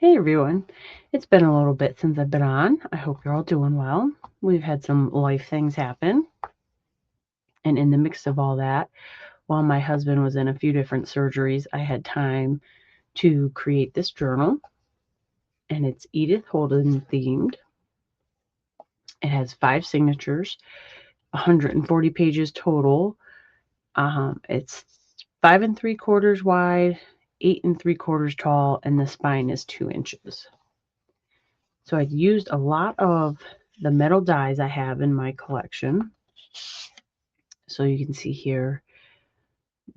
Hey everyone, it's been a little bit since I've been on. I hope you're all doing well. We've had some life things happen, and in the mix of all that, while my husband was in a few different surgeries, I had time to create this journal, and it's Edith Holden themed. It has 5 signatures, 140 pages total. It's 5 3/4 wide, 8 3/4 tall, and the spine is 2 inches. So I used a lot of the metal dies I have in my collection. So you can see here,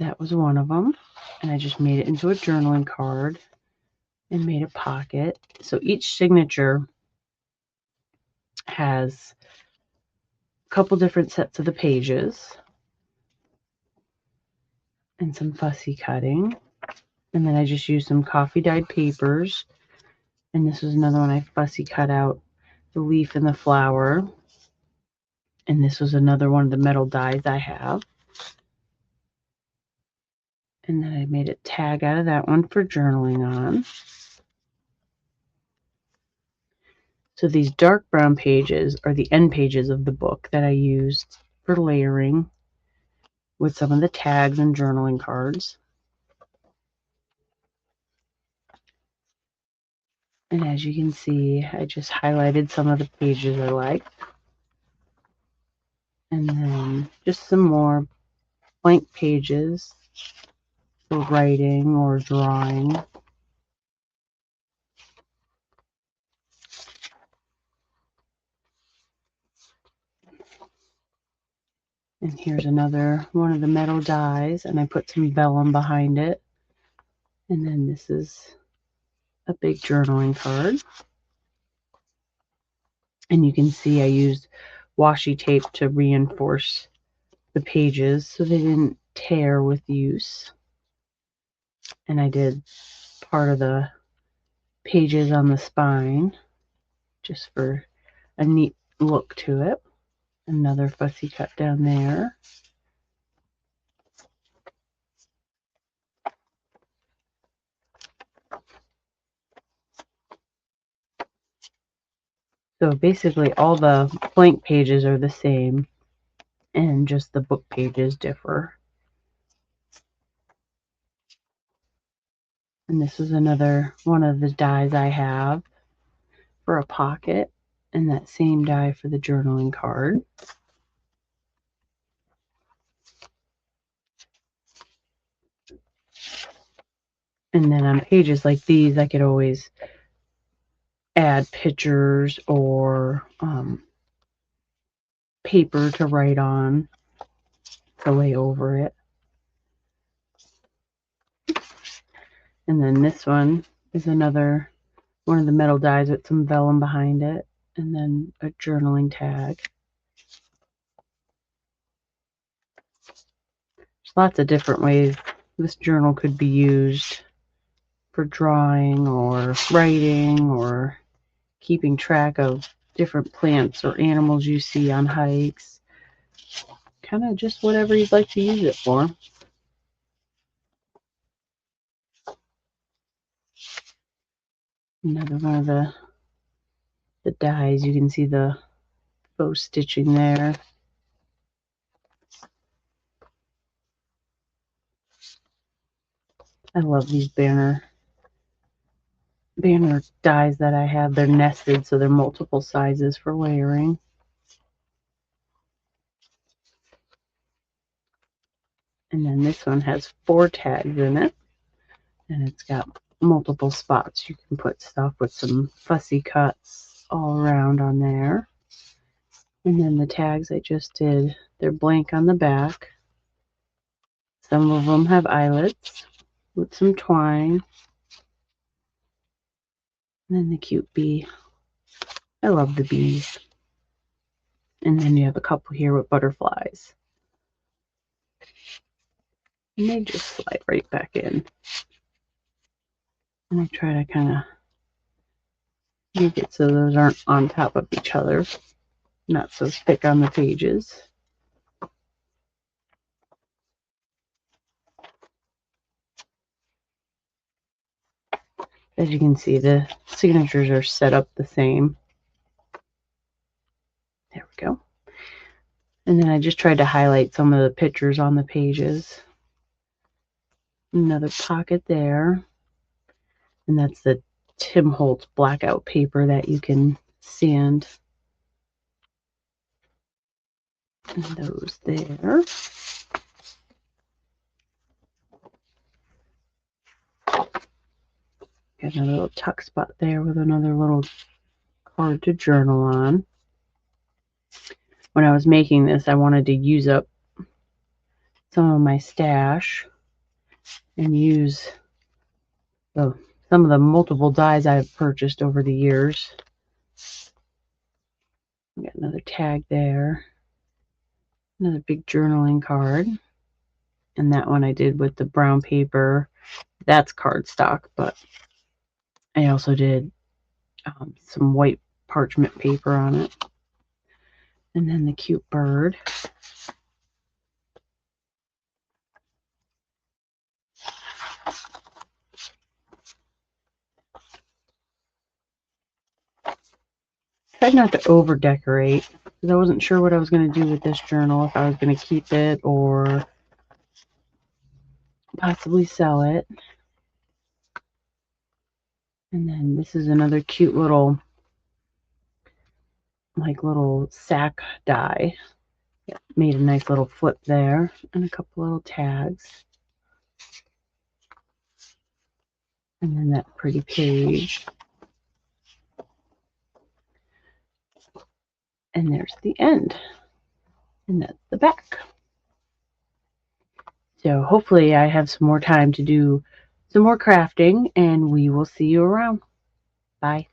that was one of them. And I just made it into a journaling card and made a pocket. So each signature has a couple different sets of the pages and some fussy cutting. And then I just used some coffee dyed papers. And this was another one I fussy cut out the leaf and the flower. And this was another one of the metal dies I have. And then I made a tag out of that one for journaling on. So these dark brown pages are the end pages of the book that I used for layering with some of the tags and journaling cards. And as you can see, I just highlighted some of the pages I liked. And then just some more blank pages for writing or drawing. And here's another one of the metal dies, and I put some vellum behind it. And then this is a big journaling card. And you can see I used washi tape to reinforce the pages so they didn't tear with use. And I did part of the pages on the spine just for a neat look to it. Another fussy cut down there. So basically all the blank pages are the same and just the book pages differ. And this is another one of the dies I have for a pocket, and that same die for the journaling card. And then on pages like these, I could always add pictures or paper to write on to lay over it. And then this one is another one of the metal dies with some vellum behind it, and then a journaling tag. There's lots of different ways this journal could be used for drawing or writing or keeping track of different plants or animals you see on hikes. Kind of just whatever you'd like to use it for. Another one of the dies, you can see the faux stitching there. I love these banner dies that I have. They're nested, so they're multiple sizes for layering. And then this one has 4 tags in it, and it's got multiple spots. You can put stuff with some fussy cuts all around on there. And then the tags I just did, they're blank on the back. Some of them have eyelets with some twine. And then the cute bee. I love the bees. And then you have a couple here with butterflies. And they just slide right back in. And I try to kind of make it so those aren't on top of each other. Not so thick on the pages. As you can see, the signatures are set up the same. There we go. And then I just tried to highlight some of the pictures on the pages. Another pocket there. And that's the Tim Holtz blackout paper that you can sand. And those there. Got another little tuck spot there with another little card to journal on. When I was making this, I wanted to use up some of my stash and use some of the multiple dies I've purchased over the years. Got another tag there. Another big journaling card. And that one I did with the brown paper. That's cardstock, but I also did some white parchment paper on it. And then the cute bird. Tried not to over decorate because I wasn't sure what I was going to do with this journal, if I was going to keep it or possibly sell it. And then this is another cute little sack die. Made a nice little flip there and a couple little tags. And then that pretty page. And there's the end. And that's the back. So hopefully I have some more time to do some more crafting, and we will see you around. Bye.